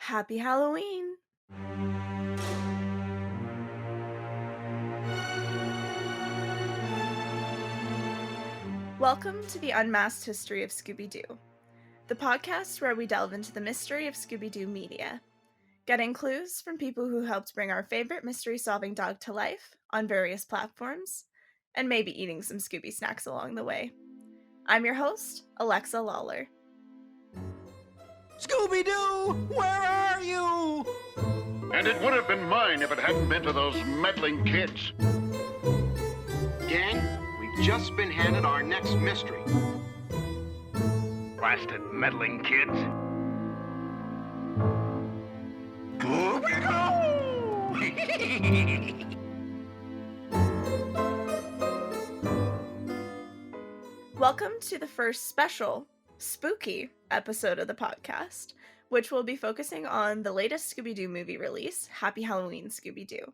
Happy Halloween! Welcome to the Unmasked History of Scooby-Doo, the podcast where we delve into the mystery of Scooby-Doo media, getting clues from people who helped bring our favorite mystery-solving dog to life on various platforms, and maybe eating some Scooby snacks along the way. I'm your host, Alexa Lawler. Scooby-Doo, where are you? And it would have been mine if it hadn't been for those meddling kids. Gang, we've just been handed our next mystery. Blasted meddling kids. Welcome to the first special, spooky episode of the podcast, which will be focusing on the latest Scooby-Doo movie release, Happy Halloween Scooby-Doo.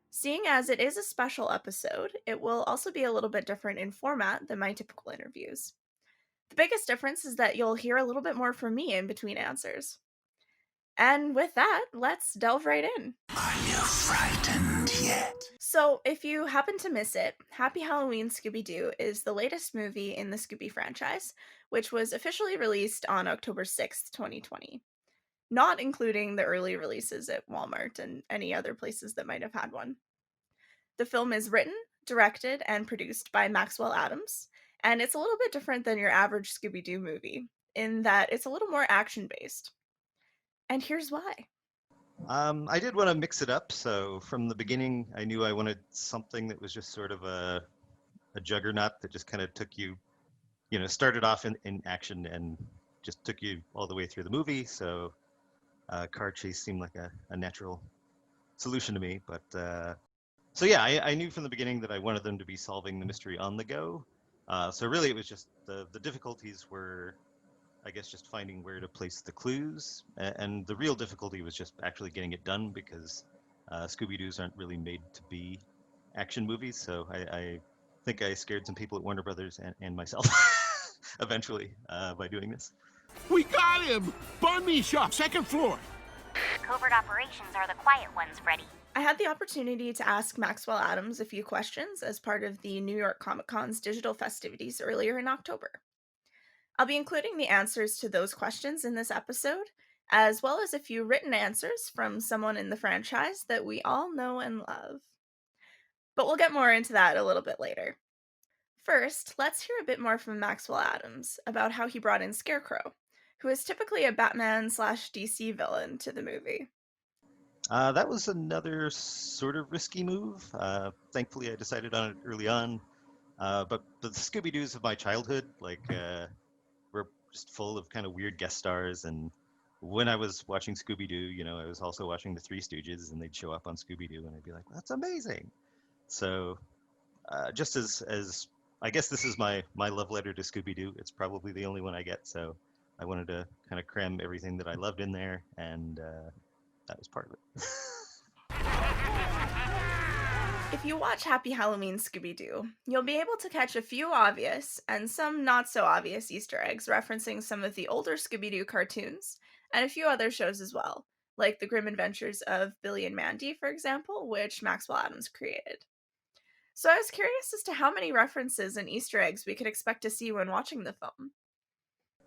Seeing as it is a special episode, it will also be a little bit different in format than my typical interviews. The biggest difference is that you'll hear a little bit more from me in between answers. And with that, let's delve right in. Are you frightened yet? So, if you happen to miss it, Happy Halloween Scooby-Doo is the latest movie in the Scooby franchise, which was officially released on October 6th, 2020. Not including the early releases at Walmart and any other places that might have had one. The film is written, directed, and produced by Maxwell Adams, and it's a little bit different than your average Scooby-Doo movie, in that it's a little more action-based. And here's why. I did want to mix it up, so from the beginning I knew I wanted something that was just sort of a juggernaut that just kind of took you, started off in action and just took you all the way through the movie, so car chase seemed like a natural solution to me. But so yeah, I knew from the beginning that I wanted them to be solving the mystery on the go. So really it was just the difficulties were, I guess, just finding where to place the clues, and the real difficulty was just actually getting it done because Scooby-Doos aren't really made to be action movies, so I think I scared some people at Warner Brothers and myself eventually by doing this. We got him! Banh Mi shop, second floor. Covert operations are the quiet ones, Freddy. I had the opportunity to ask Maxwell Adams a few questions as part of the New York Comic Con's digital festivities earlier in October. I'll be including the answers to those questions in this episode, as well as a few written answers from someone in the franchise that we all know and love. But we'll get more into that a little bit later. First, let's hear a bit more from Maxwell Adams about how he brought in Scarecrow, who is typically a Batman/DC villain to the movie. That was another sort of risky move. Thankfully I decided on it early on, but the Scooby-Doos of my childhood, were just full of kind of weird guest stars, and when I was watching Scooby-Doo, I was also watching the Three Stooges, and they'd show up on Scooby-Doo, and I'd be like, that's amazing. So just as I guess this is my love letter to Scooby-Doo. It's probably the only one I get, so I wanted to kind of cram everything that I loved in there, and that was part of it. If you watch Happy Halloween Scooby-Doo, you'll be able to catch a few obvious and some not so obvious Easter eggs referencing some of the older Scooby-Doo cartoons and a few other shows as well, like The Grim Adventures of Billy and Mandy, for example, which Maxwell Adams created. So I was curious as to how many references and Easter eggs we could expect to see when watching the film.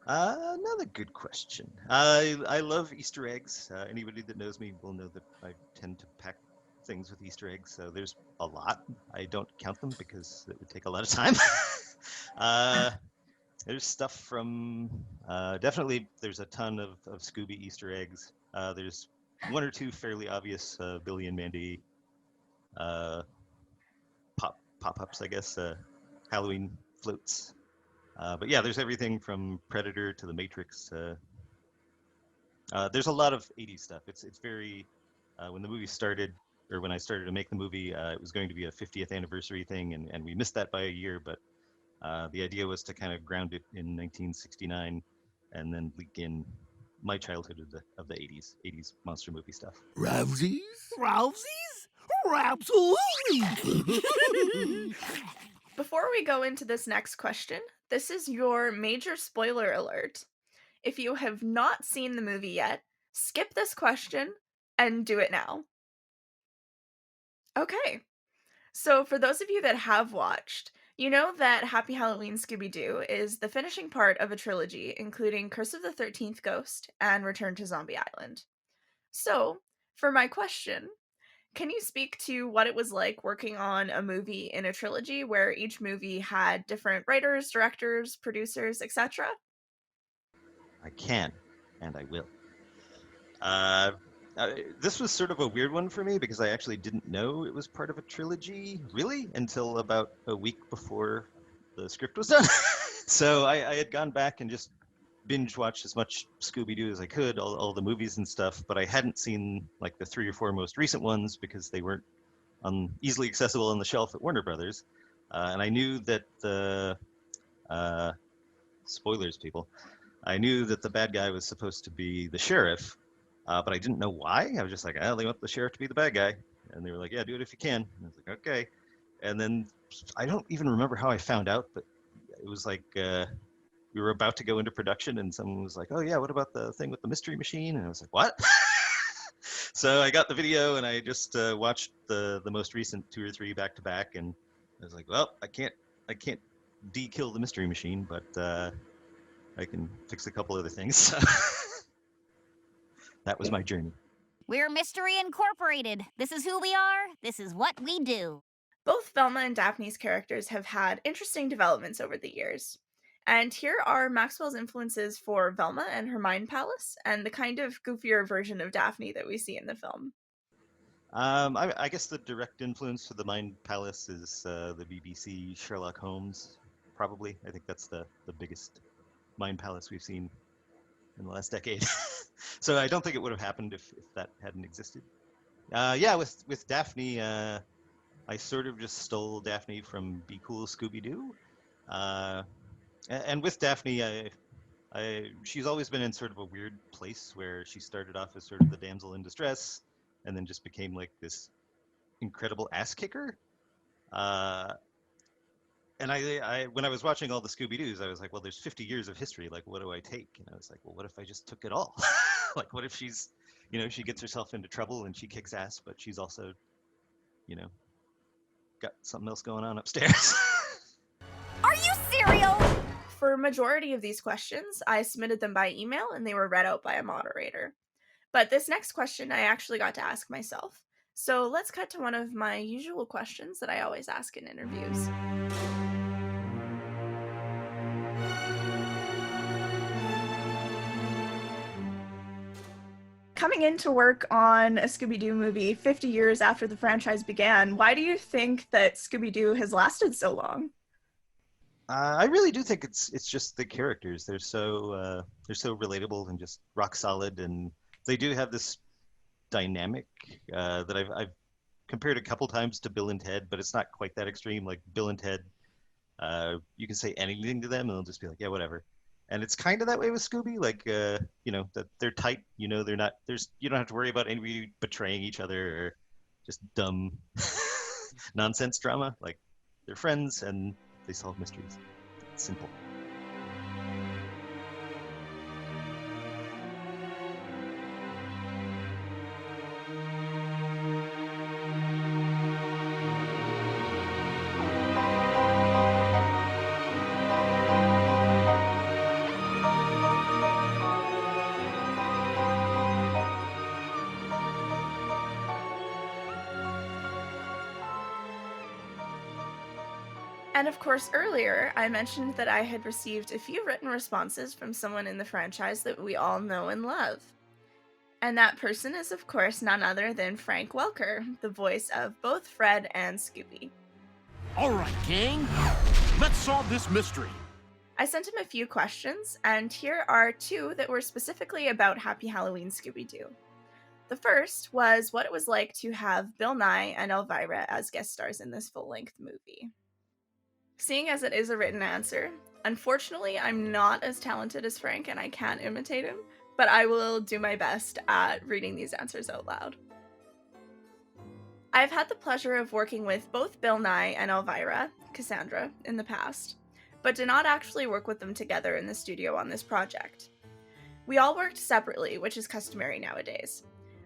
Another good question. I love Easter eggs. Anybody that knows me will know that I tend to pack things with Easter eggs, so there's a lot. I don't count them because it would take a lot of time. There's stuff from definitely there's a ton of Scooby Easter eggs. There's one or two fairly obvious Billy and Mandy pop-ups, I guess, Halloween floats. But yeah, there's everything from Predator to The Matrix. There's a lot of 80s stuff. It's very when the movie started, or when I started to make the movie, it was going to be a 50th anniversary thing, and we missed that by a year, but the idea was to kind of ground it in 1969 and then leak in my childhood of the 80s monster movie stuff. Ravsies? Absolutely! Before we go into this next question, this is your major spoiler alert. If you have not seen the movie yet, skip this question and do it now. Okay. So, for those of you that have watched, you know that Happy Halloween Scooby-Doo is the finishing part of a trilogy, including Curse of the 13th Ghost and Return to Zombie Island. So, for my question, can you speak to what it was like working on a movie in a trilogy where each movie had different writers, directors, producers, etc.? I can, and I will. Uh, this was sort of a weird one for me because I actually didn't know it was part of a trilogy, really, until about a week before the script was done. So I had gone back and just binge watched as much Scooby-Doo as I could, all the movies and stuff, but I hadn't seen like the 3 or 4 most recent ones because they weren't easily accessible on the shelf at Warner Brothers. And I knew that the spoilers, people. I knew that the bad guy was supposed to be the sheriff, but I didn't know why. I was just like, they want the sheriff to be the bad guy. And they were like, yeah, do it if you can. And I was like, okay. And then I don't even remember how I found out, but it was like we were about to go into production and someone was like, oh yeah, what about the thing with the mystery machine? And I was like, what? So I got the video and I just watched the most recent 2 or 3 back to back, and I was like, well, I can't de-kill the mystery machine, but I can fix a couple other things. That was my journey. We're Mystery Incorporated. This is who we are. This is what we do. Both Velma and Daphne's characters have had interesting developments over the years. And here are Maxwell's influences for Velma and her mind palace, and the kind of goofier version of Daphne that we see in the film. I guess the direct influence for the Mind Palace is the BBC Sherlock Holmes, probably. I think that's the biggest Mind Palace we've seen in the last decade. So I don't think it would have happened if that hadn't existed. Yeah, with Daphne, I sort of just stole Daphne from Be Cool Scooby-Doo. And with Daphne, she's always been in sort of a weird place where she started off as sort of the damsel in distress and then just became like this incredible ass kicker. And I when I was watching all the Scooby-Doos, I was like, well, there's 50 years of history. Like, what do I take? And I was like, well, what if I just took it all? Like, what if she's, she gets herself into trouble and she kicks ass, but she's also, got something else going on upstairs. Are you serial? For a majority of these questions, I submitted them by email and they were read out by a moderator. But this next question I actually got to ask myself. So let's cut to one of my usual questions that I always ask in interviews. Coming into work on a Scooby-Doo movie 50 years after the franchise began, why do you think that Scooby-Doo has lasted so long? I really do think it's just the characters. They're so relatable and just rock solid, and they do have this dynamic that I've compared a couple times to Bill and Ted, but it's not quite that extreme. Like Bill and Ted, you can say anything to them and they'll just be like, yeah, whatever. And it's kind of that way with Scooby, like that they're tight. They're not. You don't have to worry about anybody betraying each other or just dumb nonsense drama. Like they're friends and they solve mysteries. It's simple. And of course, earlier, I mentioned that I had received a few written responses from someone in the franchise that we all know and love. And that person is, of course, none other than Frank Welker, the voice of both Fred and Scooby. All right, gang. Let's solve this mystery. I sent him a few questions, and here are 2 that were specifically about Happy Halloween Scooby-Doo. The first was what it was like to have Bill Nye and Elvira as guest stars in this full-length movie. Seeing as it is a written answer, unfortunately, I'm not as talented as Frank and I can't imitate him, but I will do my best at reading these answers out loud. I've had the pleasure of working with both Bill Nye and Elvira, Cassandra, in the past, but did not actually work with them together in the studio on this project. We all worked separately, which is customary nowadays.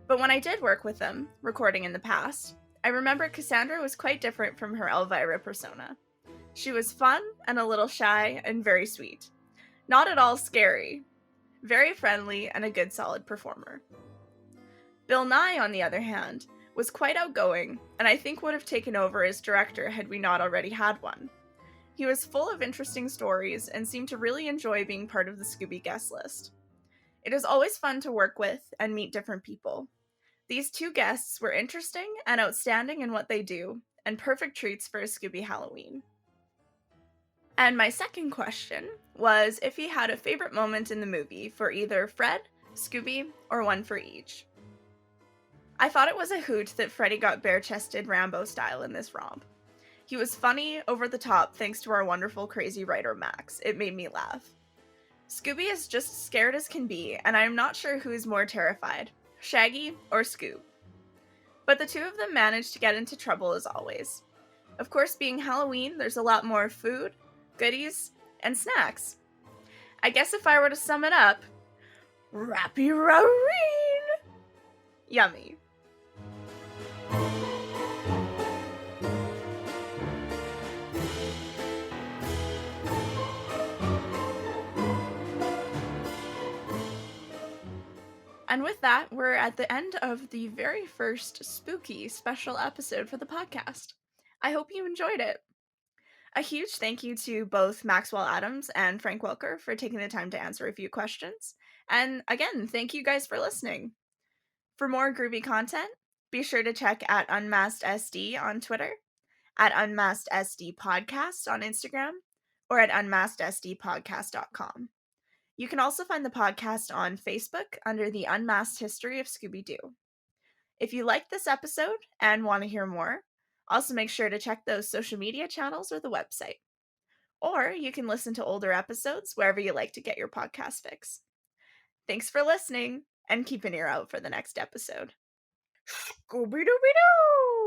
But when I did work with them, recording in the past, I remember Cassandra was quite different from her Elvira persona. She was fun and a little shy and very sweet. Not at all scary. Very friendly and a good solid performer. Bill Nye, on the other hand, was quite outgoing, and I think would have taken over as director had we not already had one. He was full of interesting stories and seemed to really enjoy being part of the Scooby guest list. It is always fun to work with and meet different people. These two guests were interesting and outstanding in what they do, and perfect treats for a Scooby Halloween. And my second question was if he had a favorite moment in the movie for either Fred, Scooby, or one for each. I thought it was a hoot that Freddy got bare-chested Rambo style in this romp. He was funny, over the top, thanks to our wonderful crazy writer Max. It made me laugh. Scooby is just scared as can be, and I am not sure who is more terrified, Shaggy or Scoob. But the two of them managed to get into trouble as always. Of course, being Halloween, there's a lot more food, goodies, and snacks. I guess if I were to sum it up, Rappy Roween! Yummy. And with that, we're at the end of the very first spooky special episode for the podcast. I hope you enjoyed it. A huge thank you to both Maxwell Adams and Frank Welker for taking the time to answer a few questions. And again, thank you guys for listening. For more groovy content, be sure to check at Unmasked SD on Twitter, at Unmasked SD Podcast on Instagram, or at unmaskedsdpodcast.com. You can also find the podcast on Facebook under the Unmasked History of Scooby-Doo. If you liked this episode and want to hear more, also make sure to check those social media channels or the website. Or you can listen to older episodes wherever you like to get your podcast fix. Thanks for listening, and keep an ear out for the next episode. Scooby-Dooby-Doo!